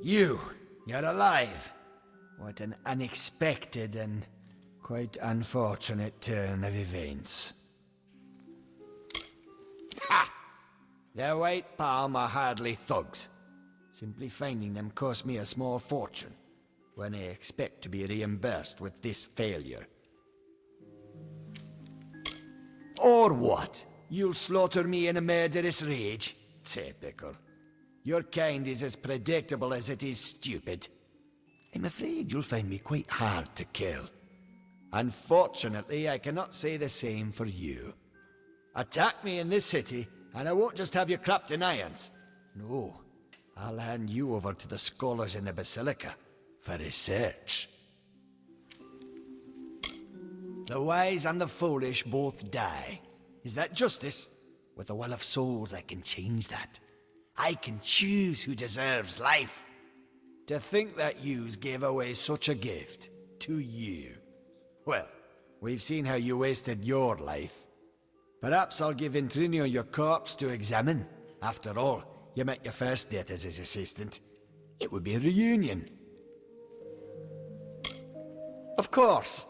You're alive. What an unexpected and quite unfortunate turn of events. Ha! The White Palm are hardly thugs. Simply finding them cost me a small fortune, when I expect to be reimbursed with this failure. Or what? You'll slaughter me in a murderous rage? Typical. Your kind is as predictable as it is stupid. I'm afraid you'll find me quite hard to kill. Unfortunately, I cannot say the same for you. Attack me in this city, and I won't just have you clapped in irons. No, I'll hand you over to the scholars in the Basilica for research. The wise and the foolish both die. Is that justice? With a well of souls, I can change that. I can choose who deserves life. To think that yous gave away such a gift to you. Well, we've seen how you wasted your life. Perhaps I'll give Intrinio your corpse to examine. After all, you met your first death as his assistant. It would be a reunion. Of course.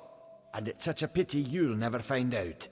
And it's such a pity you'll never find out.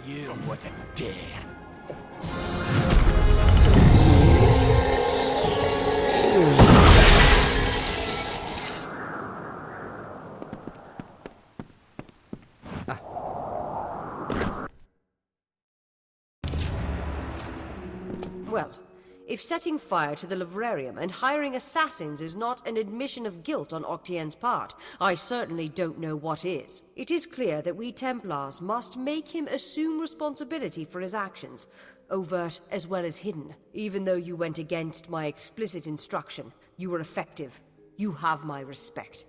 You wouldn't dare. Well, if setting fire to the livrarium and hiring assassins is not an admission of guilt on Octien's part, I certainly don't know what is. It is clear that we Templars must make him assume responsibility for his actions, overt as well as hidden. Even though you went against my explicit instruction, you were effective. You have my respect.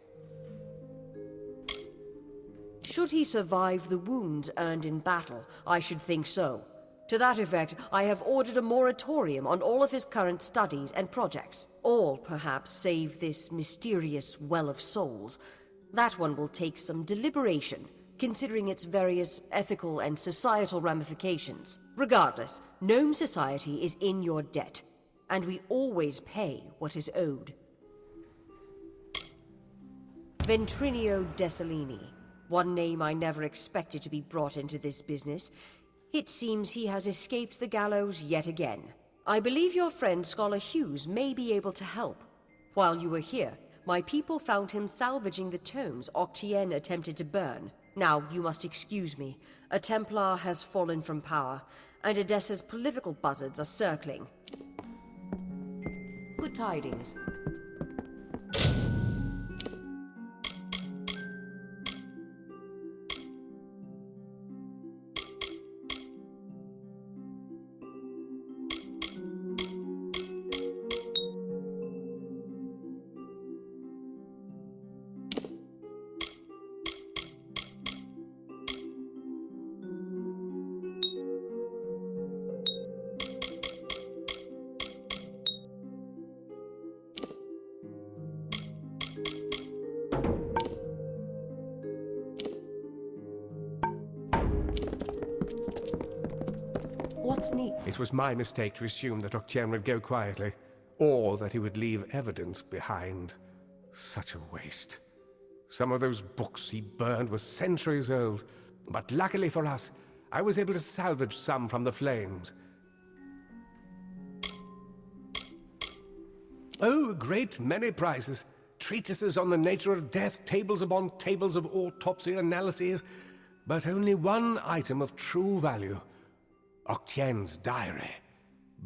Should he survive the wounds earned in battle, I should think so. To that effect, I have ordered a moratorium on all of his current studies and projects. All, perhaps, save this mysterious Well of Souls. That one will take some deliberation, considering its various ethical and societal ramifications. Regardless, Gnome society is in your debt, and we always pay what is owed. Ventrinio Desalini. One name I never expected to be brought into this business. It seems he has escaped the gallows yet again. I believe your friend Scholar Hughes may be able to help. While you were here, my people found him salvaging the tomes Octien attempted to burn. Now, you must excuse me. A Templar has fallen from power, and Edessa's political buzzards are circling. Good tidings. What's neat? It was my mistake to assume that Octien would go quietly, or that he would leave evidence behind. Such a waste. Some of those books he burned were centuries old, but luckily for us, I was able to salvage some from the flames. Oh, a great many prizes. Treatises on the nature of death, tables upon tables of autopsy analyses, but only one item of true value. Octien's diary.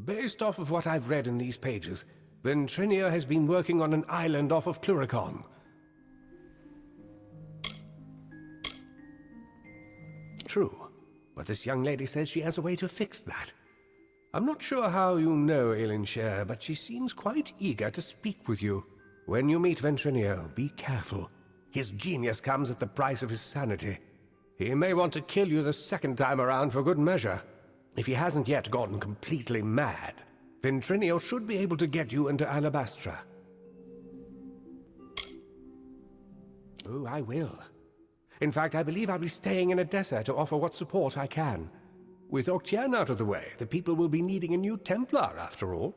Based off of what I've read in these pages, Ventrinio has been working on an island off of Cluricon. True, but this young lady says she has a way to fix that. I'm not sure how you know Elinshire, but she seems quite eager to speak with you. When you meet Ventrinio, be careful. His genius comes at the price of his sanity. He may want to kill you the second time around for good measure. If he hasn't yet gone completely mad, Ventrinio should be able to get you into Alabastra. Oh, I will. In fact, I believe I'll be staying in Edessa to offer what support I can. With Octien out of the way, the people will be needing a new Templar, after all.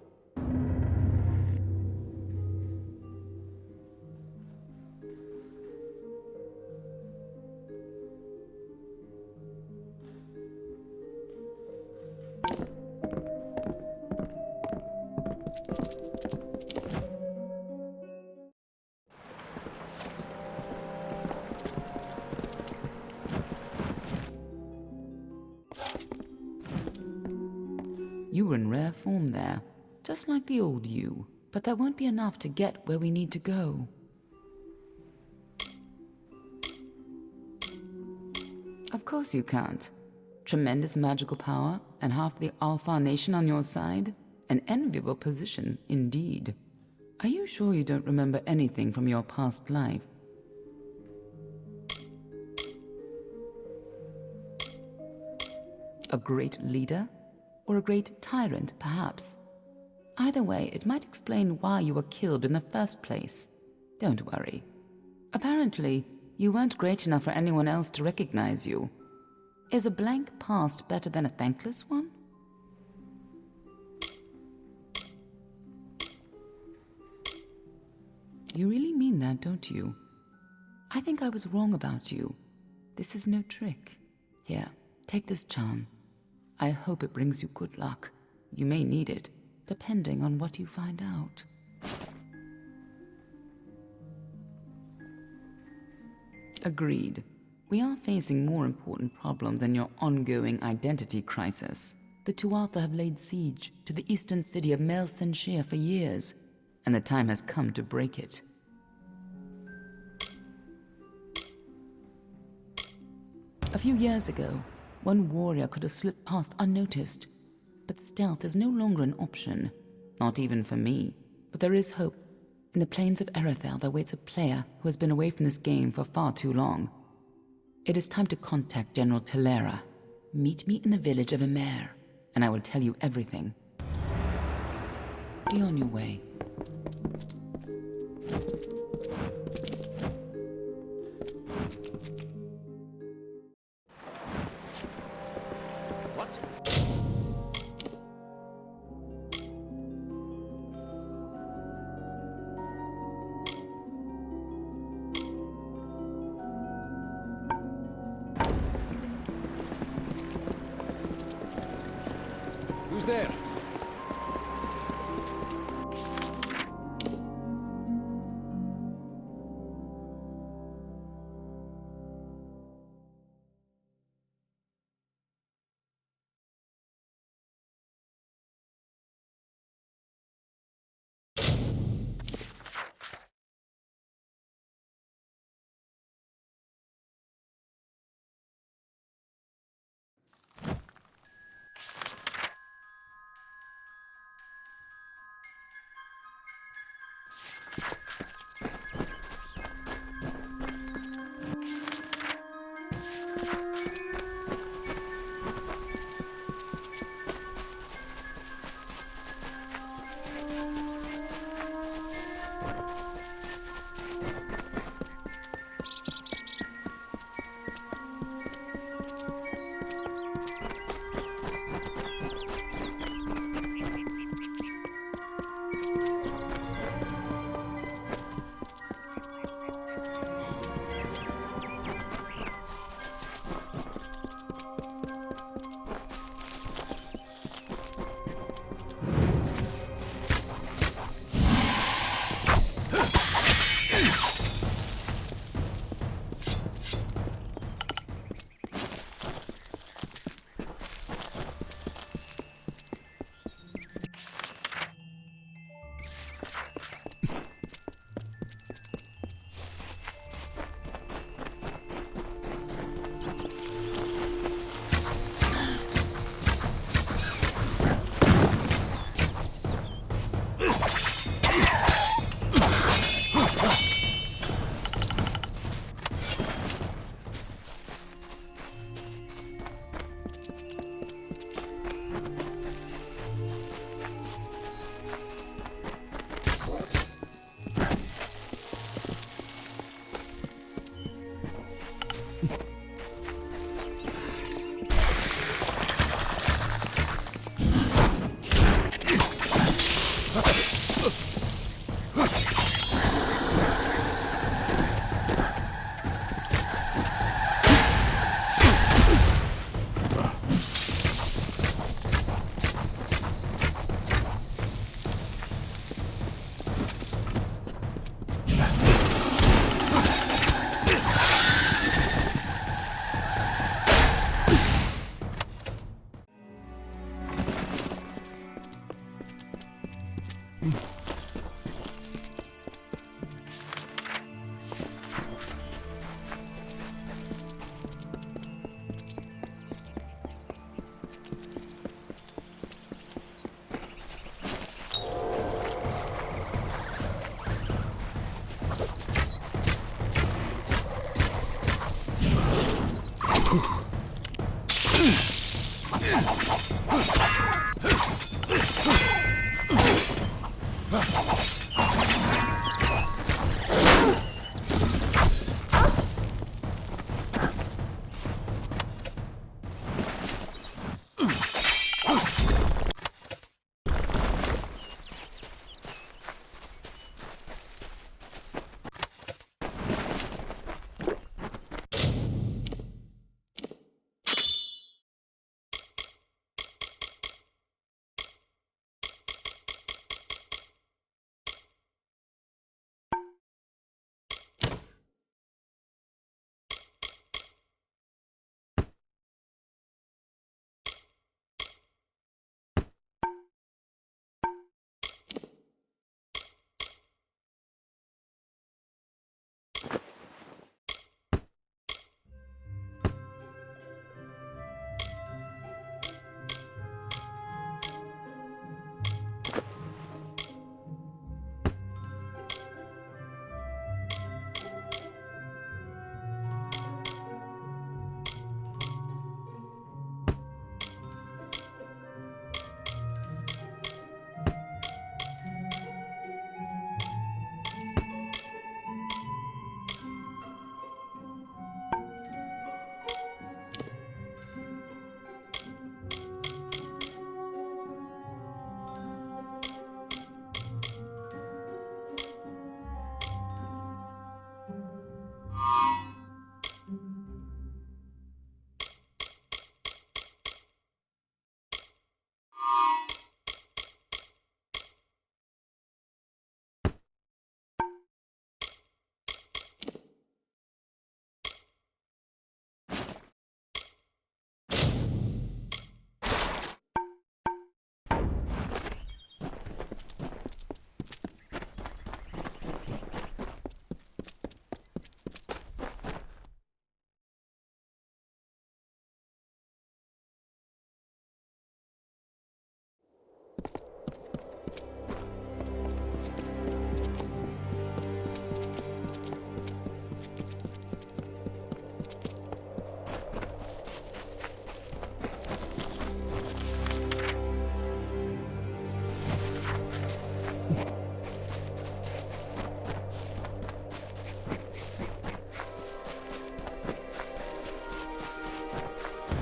You were in rare form there, just like the old you. But that won't be enough to get where we need to go. Of course you can't. Tremendous magical power and half the Alpha Nation on your side. An enviable position, indeed. Are you sure you don't remember anything from your past life? A great leader? Or a great tyrant, perhaps? Either way, it might explain why you were killed in the first place. Don't worry. Apparently, you weren't great enough for anyone else to recognize you. Is a blank past better than a thankless one? You really mean that, don't you? I think I was wrong about you. This is no trick. Here, take this charm. I hope it brings you good luck. You may need it, depending on what you find out. Agreed. We are facing more important problems than your ongoing identity crisis. The Tuatha have laid siege to the eastern city of Mel Senshir for years, and the time has come to break it. A few years ago, one warrior could have slipped past unnoticed, but stealth is no longer an option, not even for me. But there is hope. In the plains of Erethel there waits a player who has been away from this game for far too long. It is time to contact General Telera. Meet me in the village of Emer, and I will tell you everything. Be on your way. What? Who's there?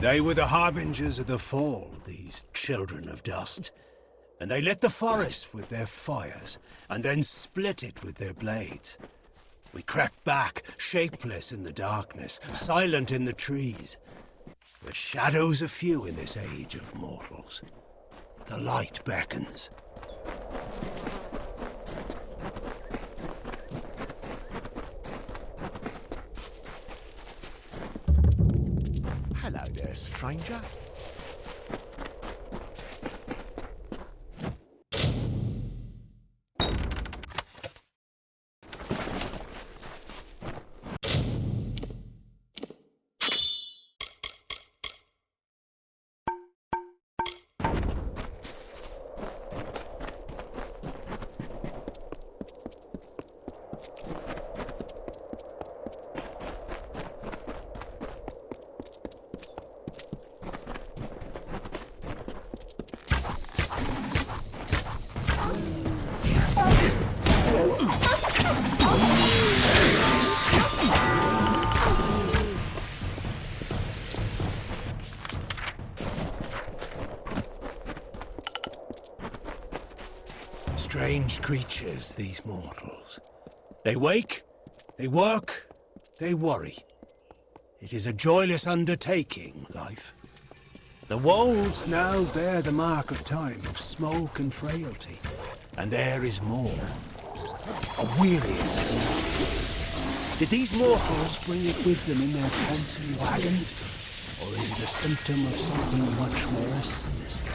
They were the harbingers of the fall, these children of dust. And they lit the forest with their fires, and then split it with their blades. We crept back, shapeless in the darkness, silent in the trees. The shadows are few in this age of mortals. The light beckons. Hello there, stranger. Strange creatures, these mortals. They wake, they work, they worry. It is a joyless undertaking, life. The wolds now bear the mark of time, of smoke and frailty. And there is more. A wearying. Did these mortals bring it with them in their prancing wagons? Or is it a symptom of something much more sinister?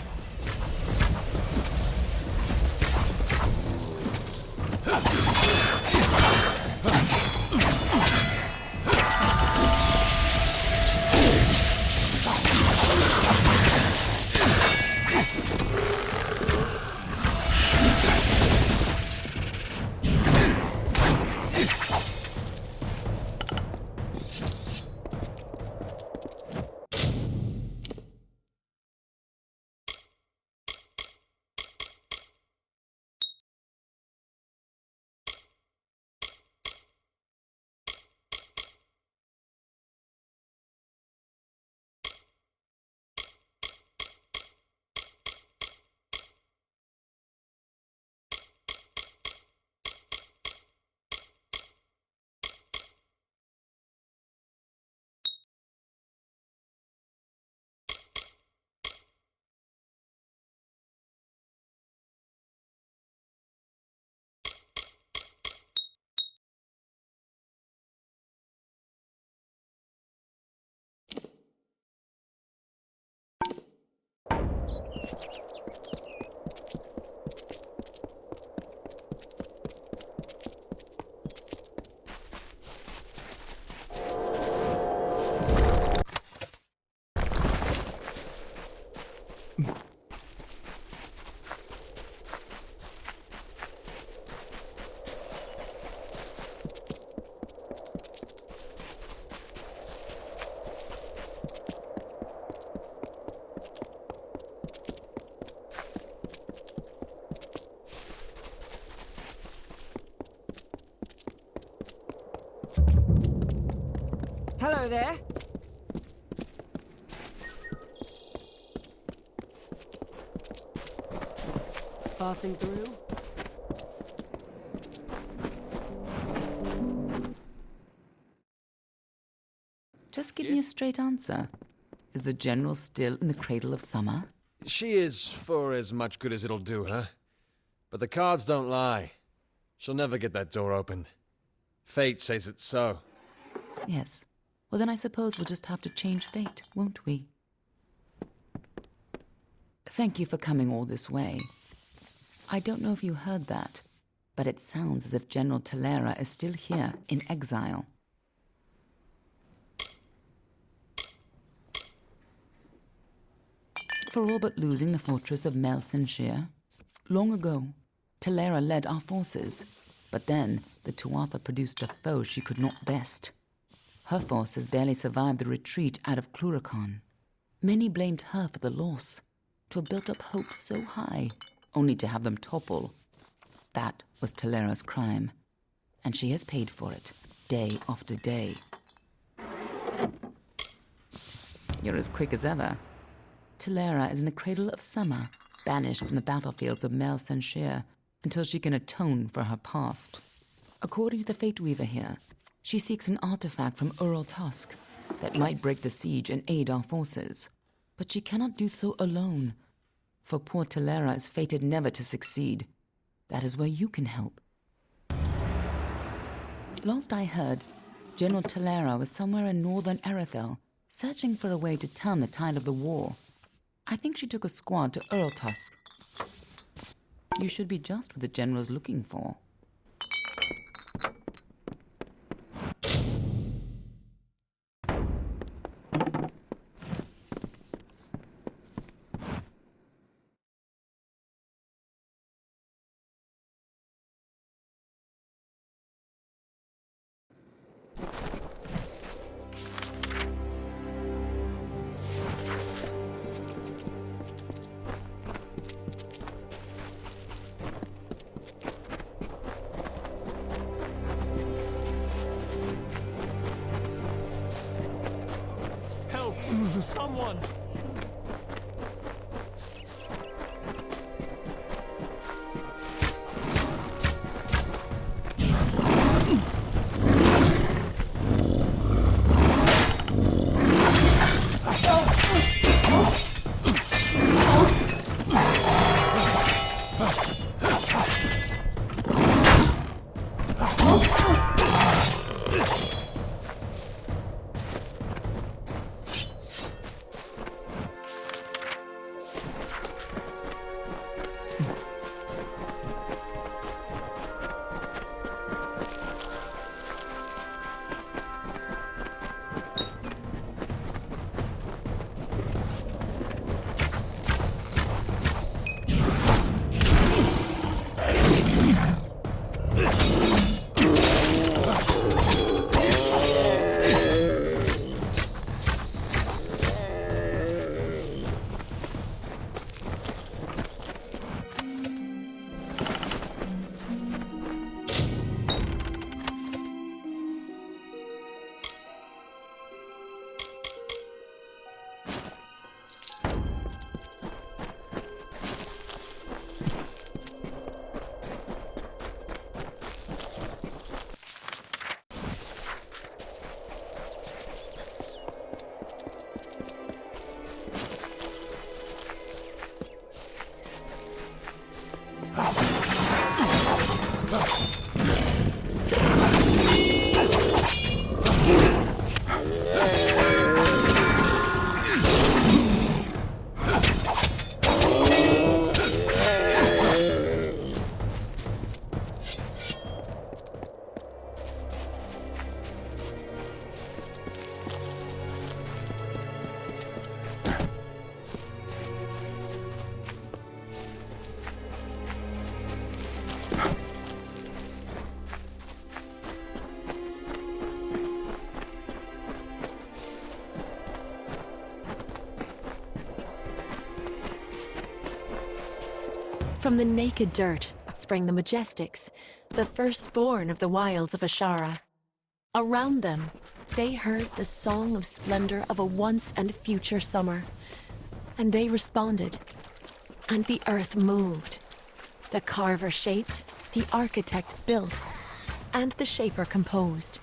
Hello there. Passing through? Just give me a straight answer. Is the General still in the cradle of summer? She is for as much good as it'll do her. But the cards don't lie. She'll never get that door open. Fate says it's so. Yes. Well, then I suppose we'll just have to change fate, won't we? Thank you for coming all this way. I don't know if you heard that, but it sounds as if General Talera is still here, in exile. For all but losing the fortress of Melsenshire. Long ago, Talera led our forces, but then the Tuatha produced a foe she could not best. Her forces barely survived the retreat out of Cluracan. Many blamed her for the loss, to have built up hopes so high, only to have them topple. That was Talera's crime, and she has paid for it, day after day. You're as quick as ever. Talera is in the cradle of summer, banished from the battlefields of Melsenshire, until she can atone for her past. According to the Fate Weaver here, she seeks an artifact from Ural Tusk that might break the siege and aid our forces. But she cannot do so alone, for poor Talera is fated never to succeed. That is where you can help. Last I heard, General Talera was somewhere in northern Erethel, searching for a way to turn the tide of the war. I think she took a squad to Ural Tusk. You should be just what the General's looking for. Help! Someone! From the naked dirt sprang the Majestics, the firstborn of the wilds of Ashara. Around them, they heard the song of splendor of a once and future summer. And they responded. And the earth moved. The carver shaped, the architect built, and the shaper composed.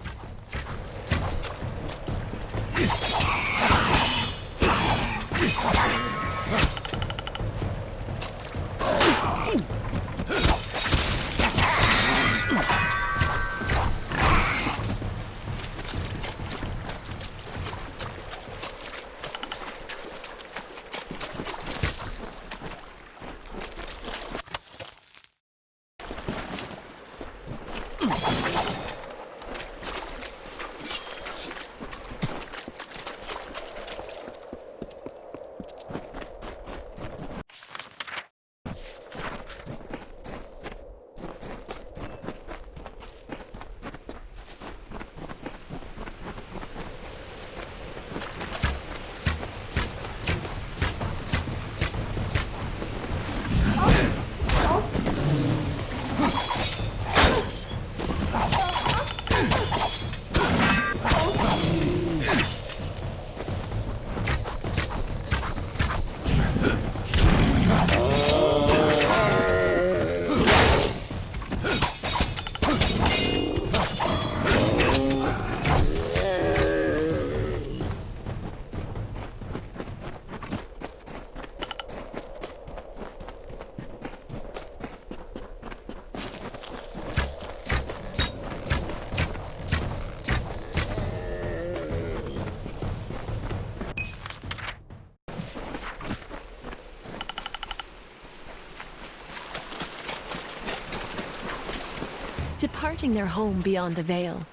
Departing their home beyond the veil,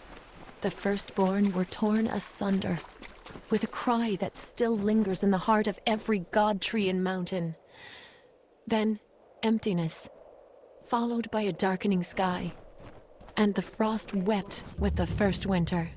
the firstborn were torn asunder, with a cry that still lingers in the heart of every god tree and mountain. Then, emptiness, followed by a darkening sky, and the frost wept with the first winter.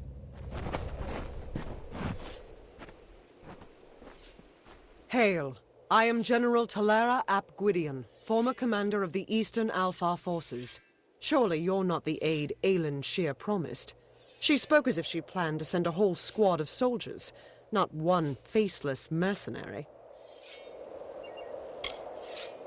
Hail! I am General Talera ap Gwydion, former commander of the Eastern Alfar forces. Surely you're not the aide Aelin Shear promised. She spoke as if she planned to send a whole squad of soldiers, not one faceless mercenary.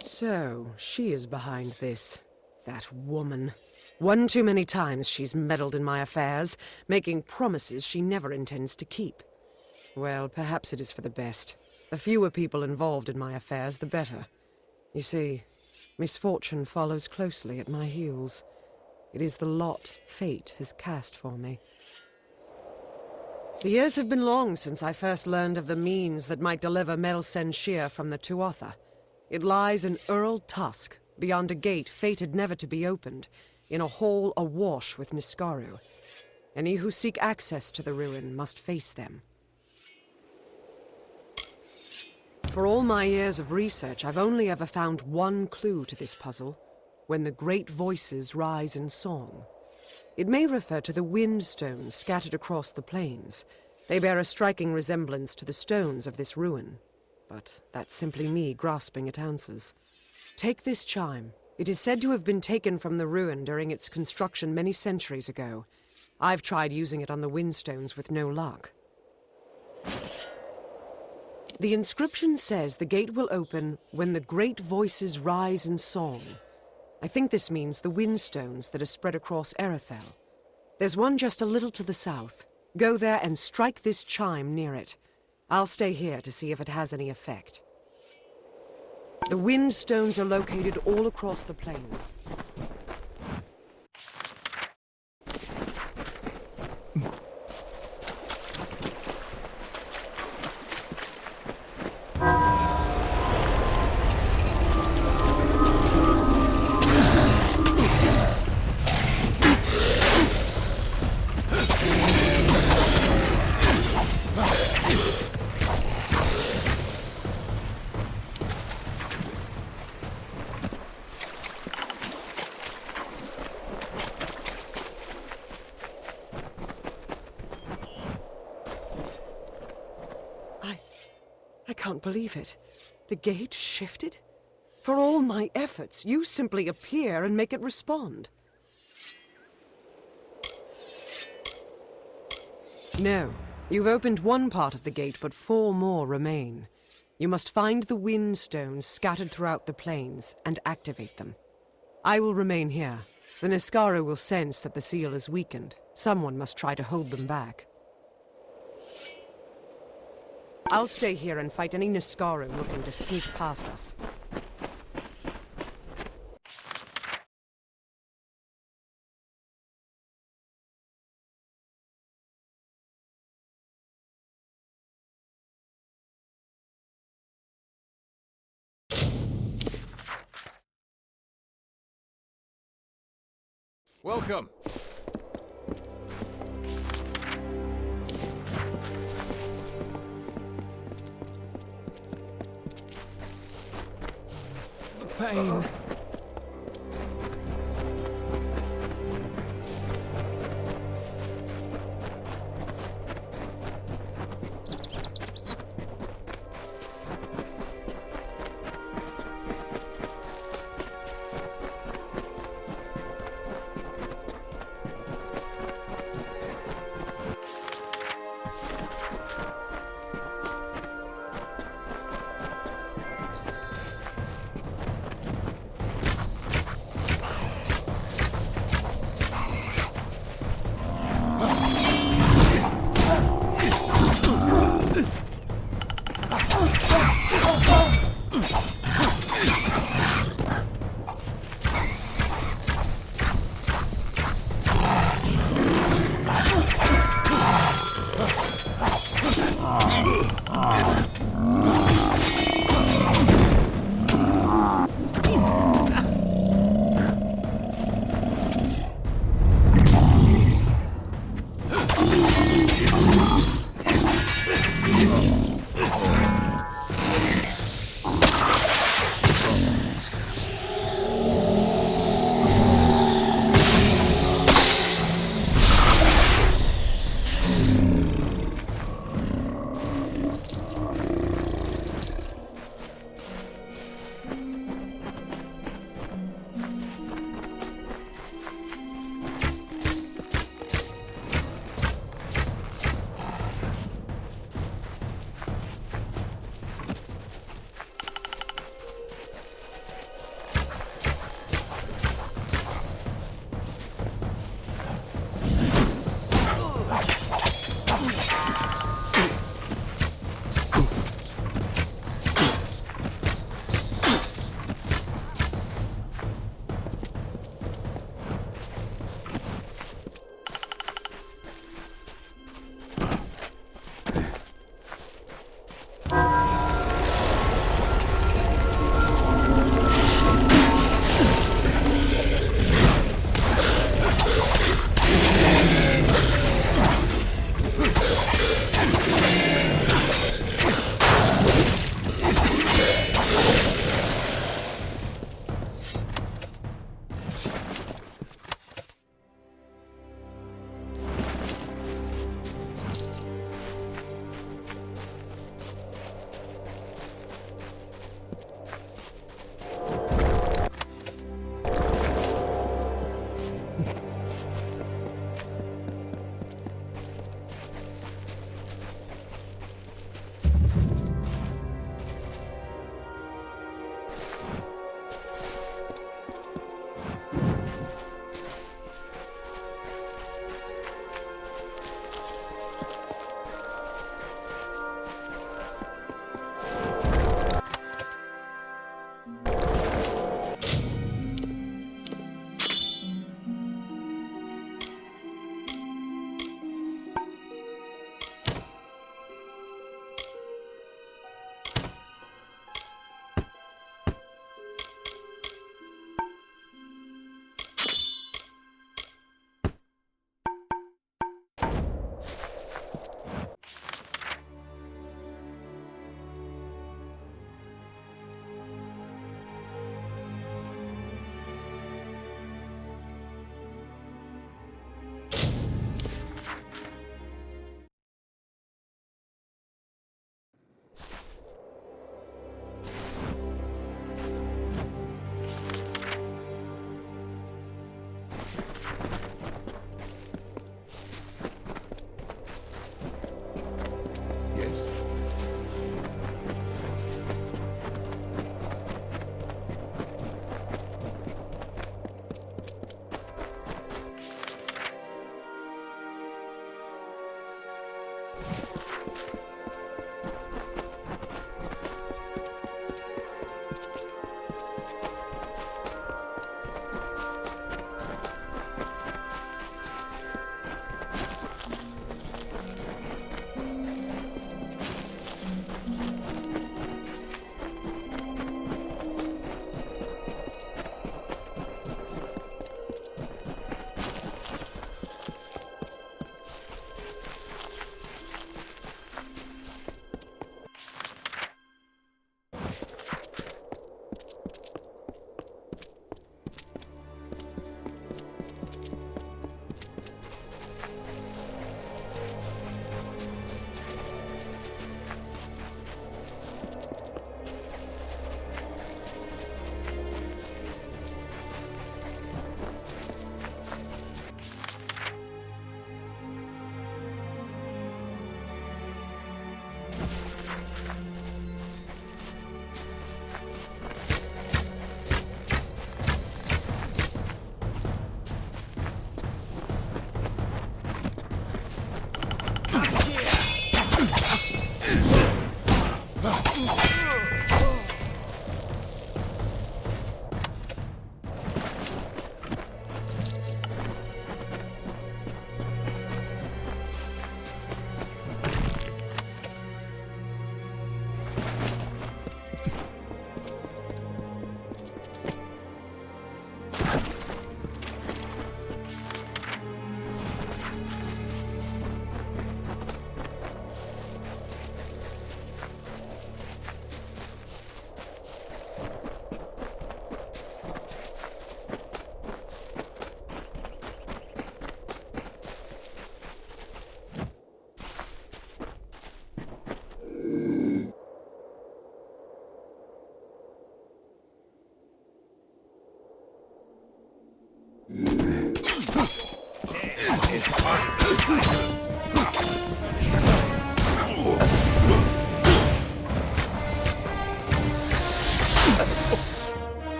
So, she is behind this. That woman. One too many times she's meddled in my affairs, making promises she never intends to keep. Well, perhaps it is for the best. The fewer people involved in my affairs, the better. You see, misfortune follows closely at my heels. It is the lot fate has cast for me. The years have been long since I first learned of the means that might deliver Melsen Shear from the Tuatha. It lies in Earl Tusk, beyond a gate fated never to be opened, in a hall awash with Niskaru. Any who seek access to the ruin must face them. For all my years of research, I've only ever found one clue to this puzzle: when the great voices rise in song. It may refer to the wind stones scattered across the plains. They bear a striking resemblance to the stones of this ruin. But that's simply me grasping at answers. Take this chime. It is said to have been taken from the ruin during its construction many centuries ago. I've tried using it on the windstones with no luck. The inscription says the gate will open when the great voices rise in song. I think this means the windstones that are spread across Erethel. There's one just a little to the south. Go there and strike this chime near it. I'll stay here to see if it has any effect. The windstones are located all across the plains. I can't believe it. The gate shifted? For all my efforts, you simply appear and make it respond. No. You've opened one part of the gate, but 4 more remain. You must find the wind stones scattered throughout the plains and activate them. I will remain here. The Niskara will sense that the seal is weakened. Someone must try to hold them back. I'll stay here and fight any Niskara looking to sneak past us. Welcome. The pain.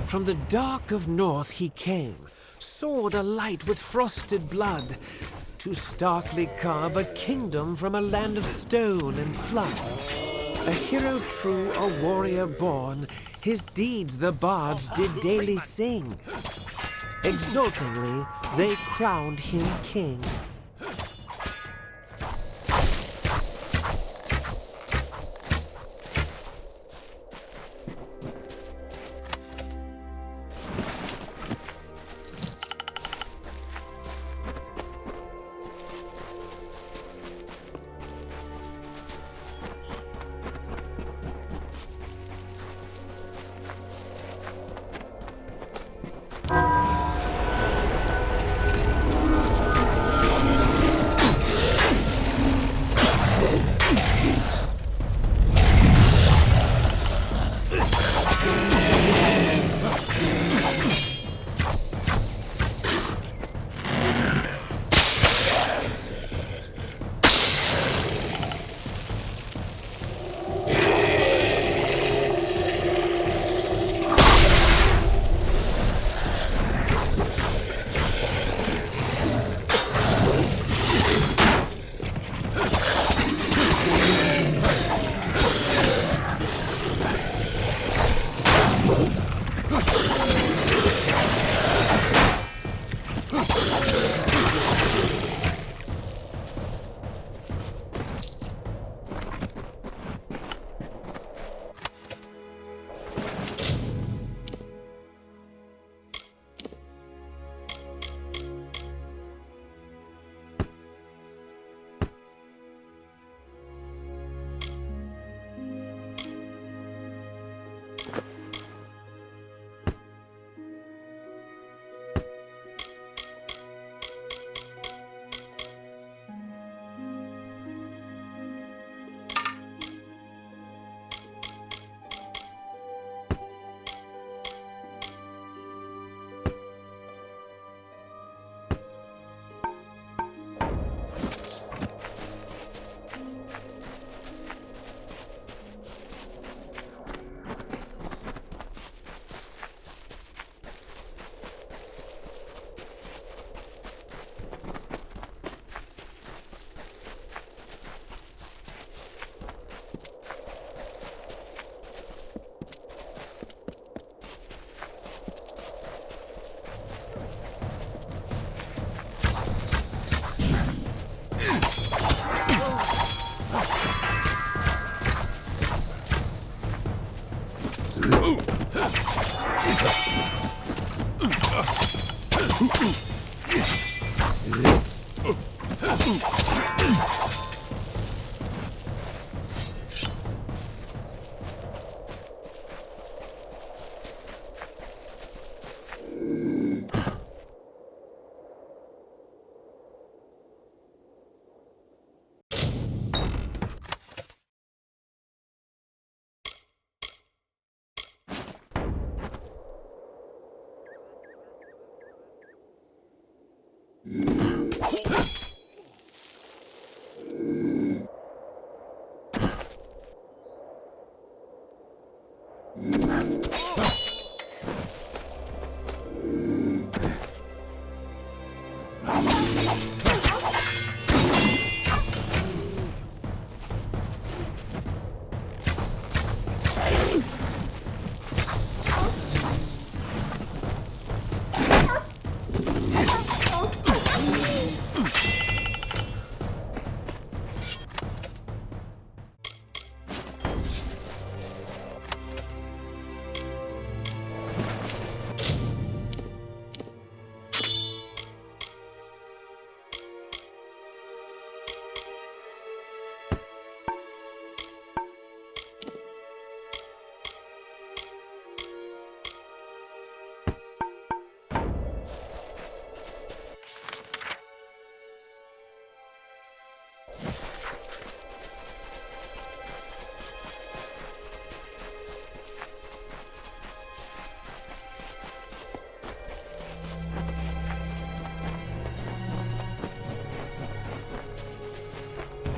From the dark of north he came, sword alight with frosted blood, to starkly carve a kingdom from a land of stone and flood. A hero true, a warrior born, his deeds the bards did daily sing. Exultingly they crowned him king.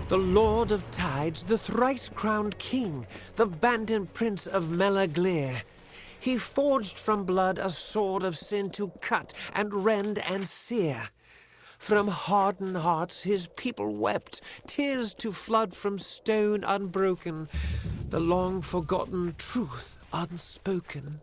The Lord of Tides, the thrice-crowned king, the bandit prince of Melaglir. He forged from blood a sword of sin to cut and rend and sear. From hardened hearts his people wept, tears to flood from stone unbroken, the long-forgotten truth unspoken.